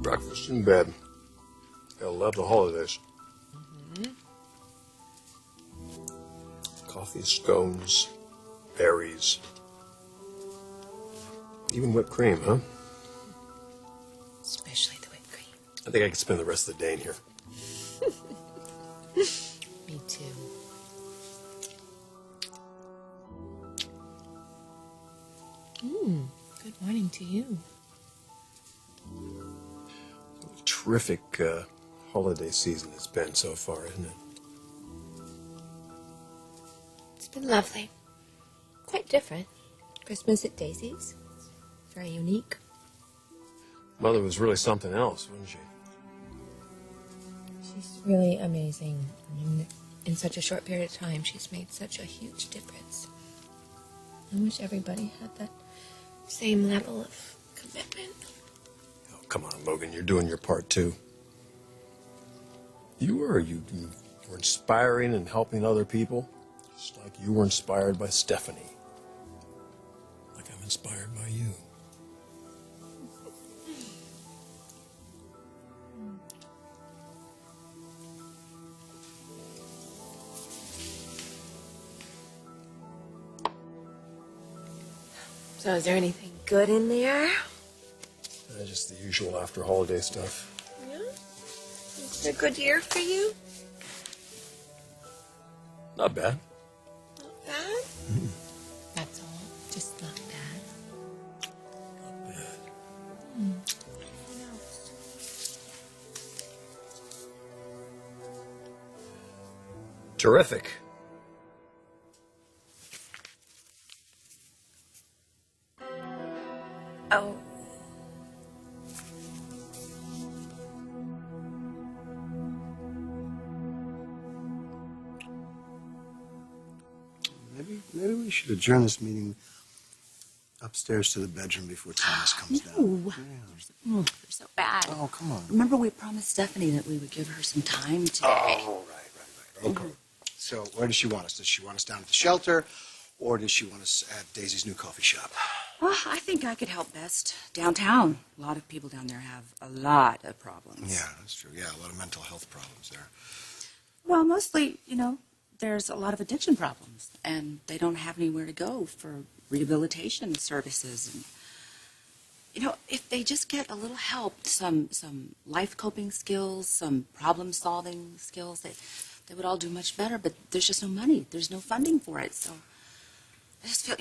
breakfast in bed. They'll love the holidays. Mm-hmm. Coffee, scones, berries. Even whipped cream, huh? Especially the whipped cream. I think I could spend the rest of the day in here. Me too. Good morning to you. Terrific holiday season it's been so far, isn't it? It's been lovely. Quite different. Christmas at Daisy's. Very unique. Mother was really something else, wasn't she? She's really amazing. I mean, in such a short period of time, she's made such a huge difference. I wish everybody had that same level of commitment. Oh, come on, Logan, you're doing your part too. You were inspiring and helping other people, just like you were inspired by Stephanie. Like I'm inspired by you. So is there anything good in there? Just the usual after holiday stuff. Yeah? Is it a good year for you? Not bad. Not bad? That's all. Just not bad. Not bad. What else? Terrific. Oh. Maybe we should adjourn this meeting upstairs to the bedroom before Thomas comes down. No. They're so bad. Oh, come on. Remember we promised Stephanie that we would give her some time today. Oh, right. Okay. So where does she want us? Does she want us down at the shelter, or does she want us at Daisy's new coffee shop? Well, I think I could help best downtown. A lot of people down there have a lot of problems. Yeah, that's true. Yeah, a lot of mental health problems there. Well, mostly, there's a lot of addiction problems, and they don't have anywhere to go for rehabilitation services. And, if they just get a little help, some life coping skills, some problem-solving skills, they would all do much better, but there's just no money. There's no funding for it. So I just feel,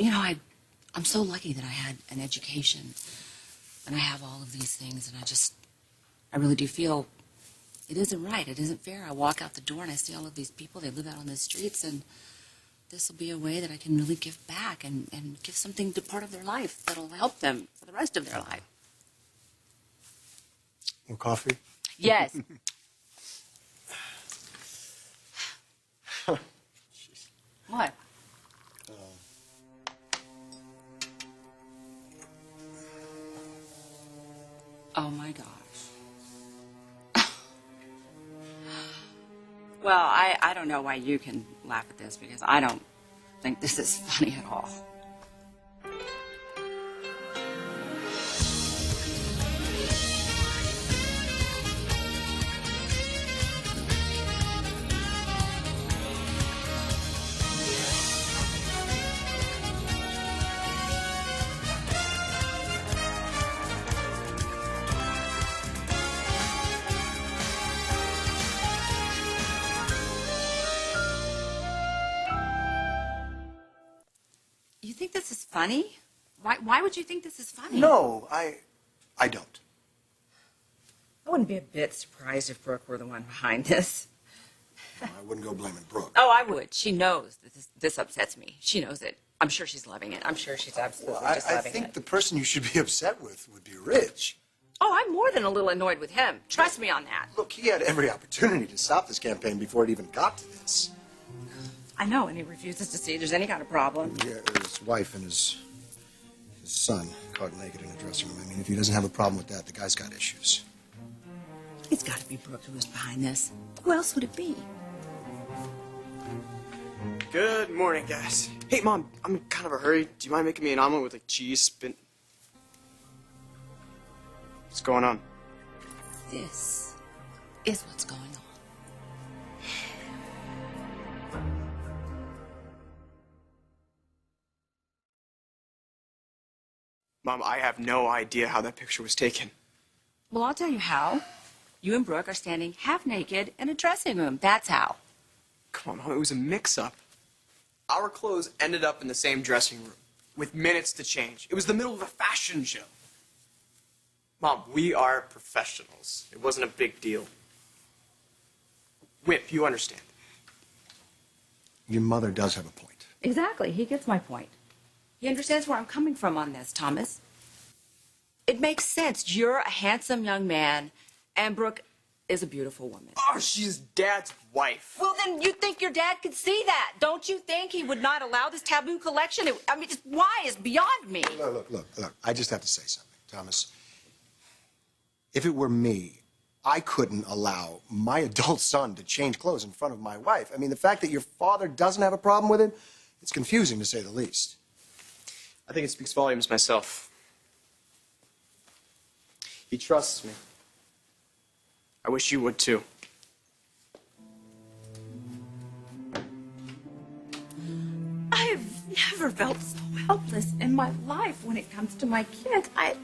I'm so lucky that I had an education, and I have all of these things, and I really do feel it isn't right. It isn't fair. I walk out the door and I see all of these people. They live out on the streets, and this will be a way that I can really give back and give something to part of their life that'll help them for the rest of their life. More coffee? Yes. What? Oh, my gosh. Well, I don't know why you can laugh at this, because I don't think this is funny at all. You think this is funny? Why would you think this is funny? No, I don't. I wouldn't be a bit surprised if Brooke were the one behind this. I wouldn't go blaming Brooke. Oh, I would. She knows that this upsets me. She knows it. I'm sure she's loving it. I'm sure she's absolutely just I loving think it. the person you should be upset with would be Rich. Oh, I'm more than a little annoyed with him. Trust me on that. Look, he had every opportunity to stop this campaign before it even got to this. I know, and he refuses to see there's any kind of problem. Yeah, his wife and his son caught naked in a dressing room. I mean, if he doesn't have a problem with that, the guy's got issues. It's got to be Brooke who is behind this. Who else would it be? Good morning, guys. Hey, Mom, I'm in kind of a hurry. Do you mind making me an omelet with, cheese, spin... What's going on? this is what's going on. Mom, I have no idea how that picture was taken. Well, I'll tell you how. You and Brooke are standing half naked in a dressing room. That's how. Come on, Mom, it was a mix-up. Our clothes ended up in the same dressing room, with minutes to change. It was the middle of a fashion show. Mom, we are professionals. It wasn't a big deal. Whip, you understand. Your mother does have a point. Exactly. He gets my point. He understands where I'm coming from on this, Thomas. It makes sense. You're a handsome young man, and Brooke is a beautiful woman. Oh, she's Dad's wife. Well, then you think your dad could see that. Don't you think he would not allow this taboo collection? Just why is beyond me. Look. I just have to say something, Thomas. If it were me, I couldn't allow my adult son to change clothes in front of my wife. I mean, the fact that your father doesn't have a problem with it, it's confusing to say the least. I think it speaks volumes myself. He trusts me. I wish you would too. I've never felt so helpless in my life when it comes to my kids. I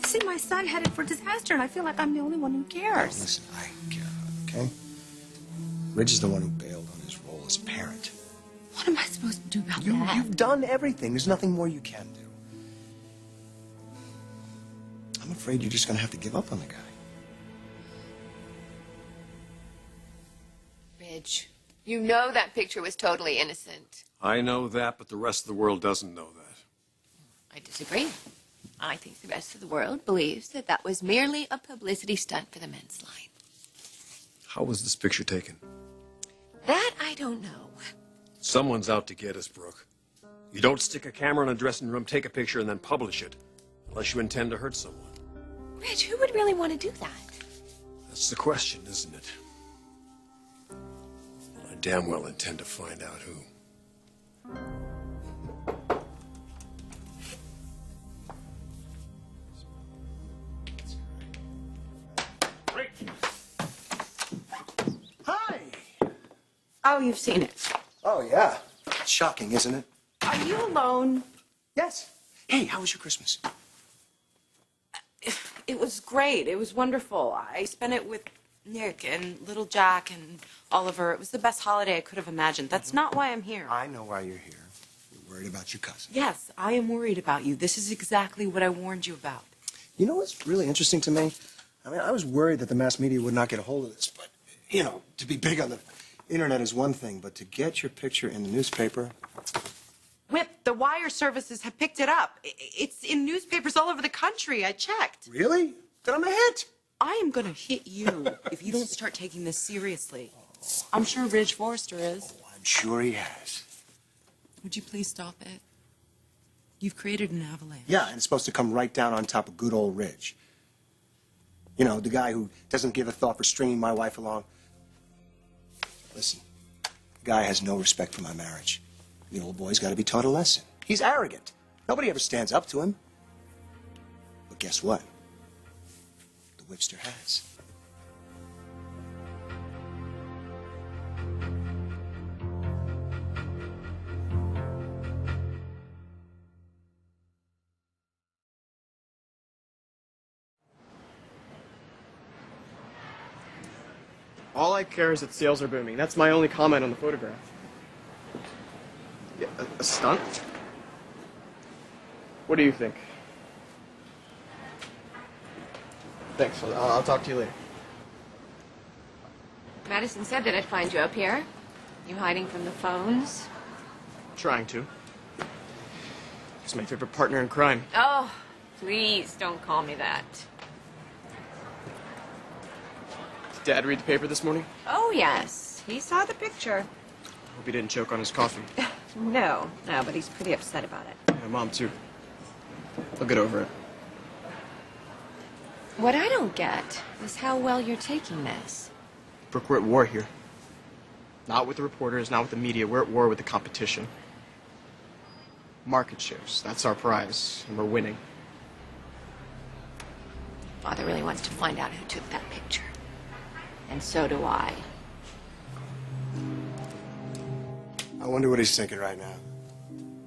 see my son headed for disaster, and I feel like I'm the only one who cares. Listen, I care, okay? Ridge is the one who bailed on his role as parent. What am I supposed to do about that? You've done everything. There's nothing more you can do. I'm afraid you're just going to have to give up on the guy. Ridge, you know that picture was totally innocent. I know that, but the rest of the world doesn't know that. I disagree. I think the rest of the world believes that that was merely a publicity stunt for the men's line. How was this picture taken? That I don't know. Someone's out to get us, Brooke. You don't stick a camera in a dressing room, take a picture, and then publish it, unless you intend to hurt someone. Ridge, who would really want to do that? That's the question, isn't it? I damn well intend to find out who. Hi! Oh, you've seen it. Oh, yeah. It's shocking, isn't it? Are you alone? Yes. Hey, how was your Christmas? It was great. It was wonderful. I spent it with Nick and little Jack and Oliver. It was the best holiday I could have imagined. That's not why I'm here. I know why you're here. You're worried about your cousin. Yes, I am worried about you. This is exactly what I warned you about. You know what's really interesting to me? I mean, I was worried that the mass media would not get a hold of this, but, you know, to be big on the internet is one thing, but to get your picture in the newspaper... Whip, the wire services have picked it up. It's in newspapers all over the country. I checked. Really? Then I'm a hit. I am going to hit you if you don't start taking this seriously. I'm sure Ridge Forrester is. Oh, I'm sure he has. Would you please stop it? You've created an avalanche. Yeah, and it's supposed to come right down on top of good old Ridge. You know, the guy who doesn't give a thought for stringing my wife along. Listen, the guy has no respect for my marriage. The old boy's got to be taught a lesson. He's arrogant. Nobody ever stands up to him. But guess what? The Whipster has. All I care is that sales are booming. That's my only comment on the photograph. Yeah, a stunt? What do you think? Thanks. I'll talk to you later. Madison said that I'd find you up here. You hiding from the phones? Trying to. He's my favorite partner in crime. Oh, please don't call me that. Did Dad read the paper this morning? Oh, yes. He saw the picture. Hope he didn't choke on his coffee. No, but he's pretty upset about it. Yeah, Mom, too. I'll get over it. What I don't get is how well you're taking this. Brooke, we're at war here. Not with the reporters, not with the media. We're at war with the competition. Market shares. That's our prize, and we're winning. Father really wants to find out who took that picture. And so do I. I wonder what he's thinking right now.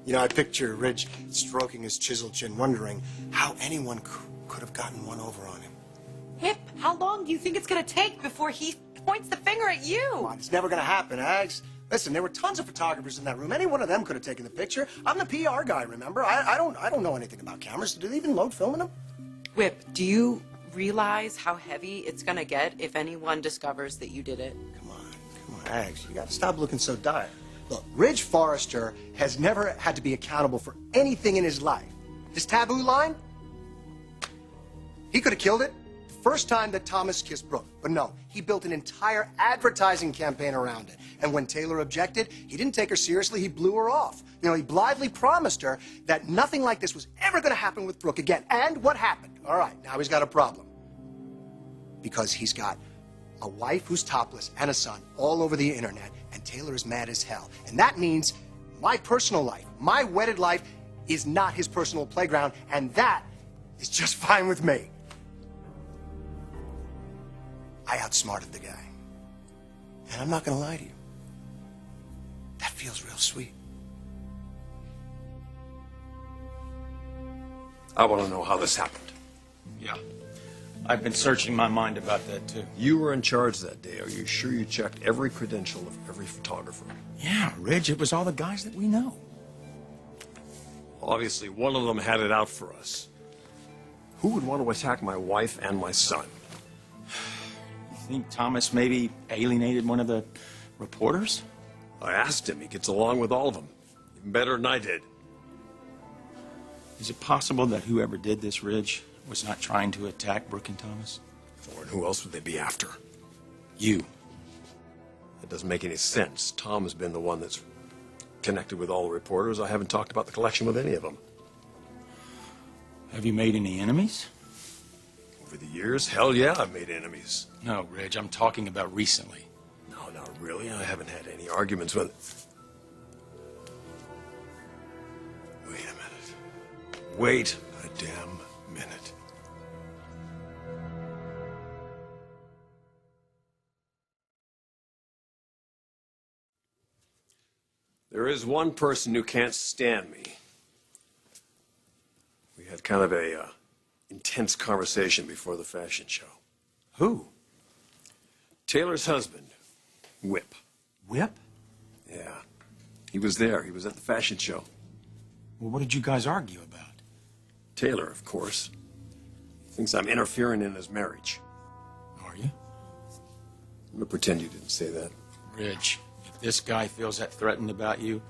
You know, I picture Ridge stroking his chiseled chin, wondering how anyone could have gotten one over on him. Whip, how long do you think it's going to take before he points the finger at you? Come on, it's never going to happen, Ags. Listen, there were tons of photographers in that room. Any one of them could have taken the picture. I'm the PR guy, remember? I don't know anything about cameras. Do they even load film in them? Whip, do you realize how heavy it's going to get if anyone discovers that you did it? Come on, Ags. You got to stop looking so dire. Look, Ridge Forrester has never had to be accountable for anything in his life. This taboo line, he could have killed it the first time that Thomas kissed Brooke. But no, he built an entire advertising campaign around it. And when Taylor objected, he didn't take her seriously, he blew her off. You know, he blithely promised her that nothing like this was ever going to happen with Brooke again. And what happened? All right, now he's got a problem. Because he's got a wife who's topless and a son all over the internet, and Taylor is mad as hell. And that means my personal life, my wedded life, is not his personal playground, and that is just fine with me. I outsmarted the guy. And I'm not gonna lie to you. That feels real sweet. I want to know how this happened. Yeah. I've been searching my mind about that, too. You were in charge that day. Are you sure you checked every credential of every photographer? Yeah, Ridge, it was all the guys that we know. Obviously, one of them had it out for us. Who would want to attack my wife and my son? You think Thomas maybe alienated one of the reporters? I asked him. He gets along with all of them. Even better than I did. Is it possible that whoever did this, Ridge, was not trying to attack Brooke and Thomas? Thorne, who else would they be after? You. That doesn't make any sense. Tom has been the one that's connected with all the reporters. I haven't talked about the collection with any of them. Have you made any enemies? Over the years? Hell yeah, I've made enemies. No, Ridge, I'm talking about recently. No, not really. I haven't had any arguments with... Wait a minute. Wait a damn minute. There is one person who can't stand me. We had kind of a intense conversation before the fashion show. Who? Taylor's husband, Whip. Whip? Yeah. He was there. He was at the fashion show. Well, what did you guys argue about? Taylor, of course. He thinks I'm interfering in his marriage. Are you? I'm gonna pretend you didn't say that. Ridge, if this guy feels that threatened about you,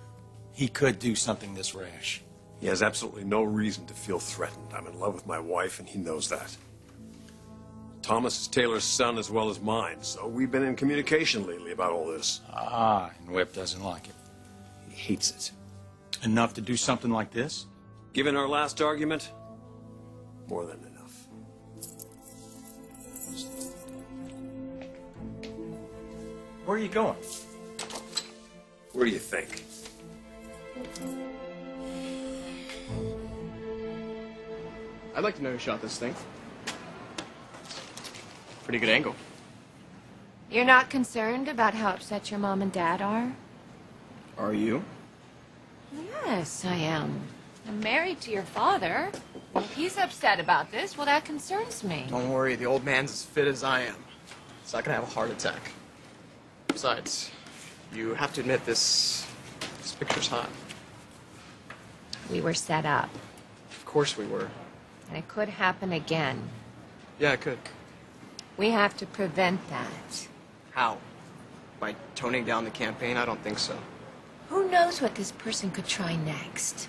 he could do something this rash. He has absolutely no reason to feel threatened. I'm in love with my wife, and he knows that. Thomas is Taylor's son as well as mine, so we've been in communication lately about all this. Ah, and Whip doesn't like it. He hates it. Enough to do something like this? Given our last argument, more than enough. Where are you going? Where do you think? I'd like to know who shot this thing. Pretty good angle. You're not concerned about how upset your mom and dad are? Are you? Yes, I am. I'm married to your father. If he's upset about this, well, that concerns me. Don't worry, the old man's as fit as I am. He's not gonna have a heart attack. Besides, you have to admit this picture's hot. We were set up, Of course we were. and it could happen again. Yeah, it could. We have to prevent that. How? By toning down the campaign? I don't think so. Who knows what this person could try next?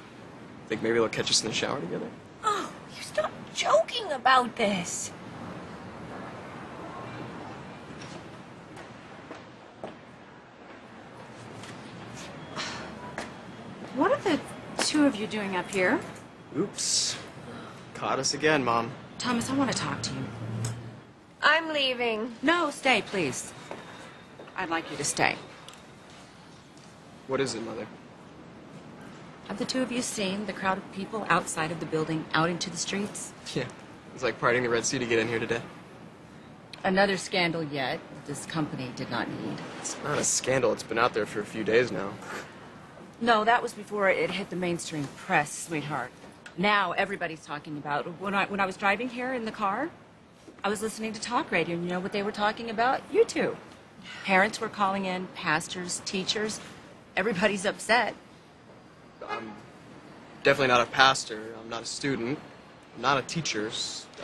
Think maybe they'll catch us in the shower together? Oh, you stop joking about this. What are the two of you doing up here? Oops. Caught us again, Mom. Thomas, I want to talk to you. I'm leaving. No, stay, please. I'd like you to stay. What is it, Mother? Have the two of you seen the crowd of people outside of the building out into the streets? Yeah. It's like parting the Red Sea to get in here today. Another scandal yet this company did not need. It's not a scandal. It's been out there for a few days now. No, that was before it hit the mainstream press, sweetheart. Now everybody's talking about. When I was driving here in the car, I was listening to talk radio, and you know what they were talking about? You two. Parents were calling in, pastors, teachers. Everybody's upset. I'm definitely not a pastor. I'm not a student. I'm not a teacher.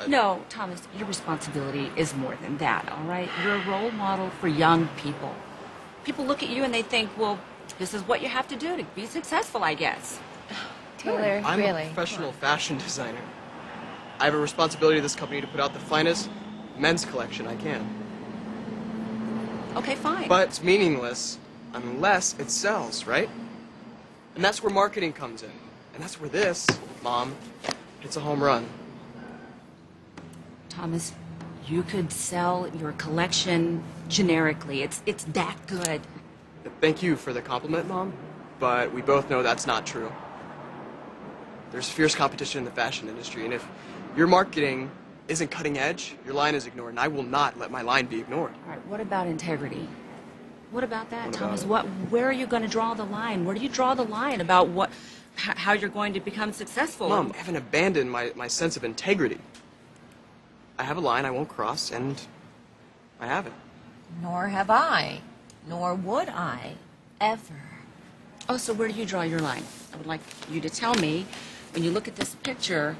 No, Thomas, your responsibility is more than that, all right? You're a role model for young people. People look at you and they think, well, this is what you have to do to be successful, I guess. Taylor, I'm really. a professional fashion designer. I have a responsibility to this company to put out the finest men's collection I can. Okay, fine. But it's meaningless unless it sells, right? And that's where marketing comes in. And that's where this, Mom, hits a home run. Thomas, you could sell your collection generically. It's that good. Thank you for the compliment, Mom, but we both know that's not true. There's fierce competition in the fashion industry, and if your marketing isn't cutting edge, your line is ignored, and I will not let my line be ignored. All right, what about integrity? What about that, What Thomas? about Where are you going to draw the line? Where do you draw the line about how you're going to become successful? Mom, I haven't abandoned my sense of integrity. I have a line I won't cross, and I haven't. Nor have I. Nor would I. Ever. Oh, so where do you draw your line? I would like you to tell me, when you look at this picture,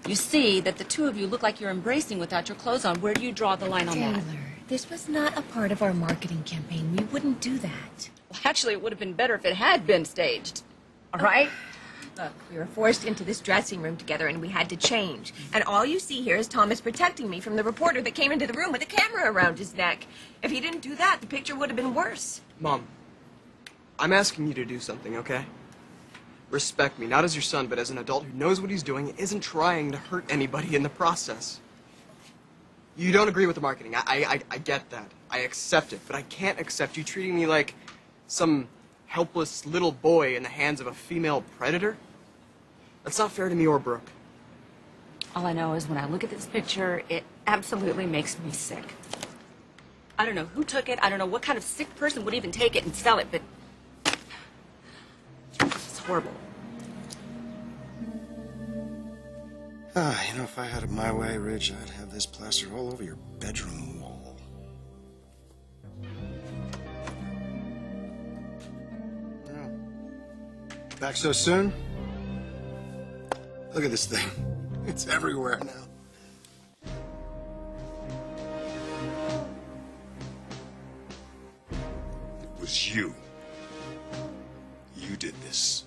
you see that the two of you look like you're embracing without your clothes on. Where do you draw the line on that? Taylor, this was not a part of our marketing campaign. We wouldn't do that. Well, actually, it would have been better if it had been staged. All right? Look, we were forced into this dressing room together and we had to change. And all you see here is Thomas protecting me from the reporter that came into the room with a camera around his neck. If he didn't do that, the picture would have been worse. Mom, I'm asking you to do something, okay? Respect me, not as your son, but as an adult who knows what he's doing and isn't trying to hurt anybody in the process. You don't agree with the marketing. I get that. I accept it. But I can't accept you treating me like some helpless little boy in the hands of a female predator. That's not fair to me or Brooke. All I know is when I look at this picture, it absolutely makes me sick. I don't know who took it. I don't know what kind of sick person would even take it and sell it, but it's horrible. If I had it my way, Ridge, I'd have this plastered all over your bedroom wall. Yeah. Back so soon? Look at this thing. It's everywhere now. It was you. You did this.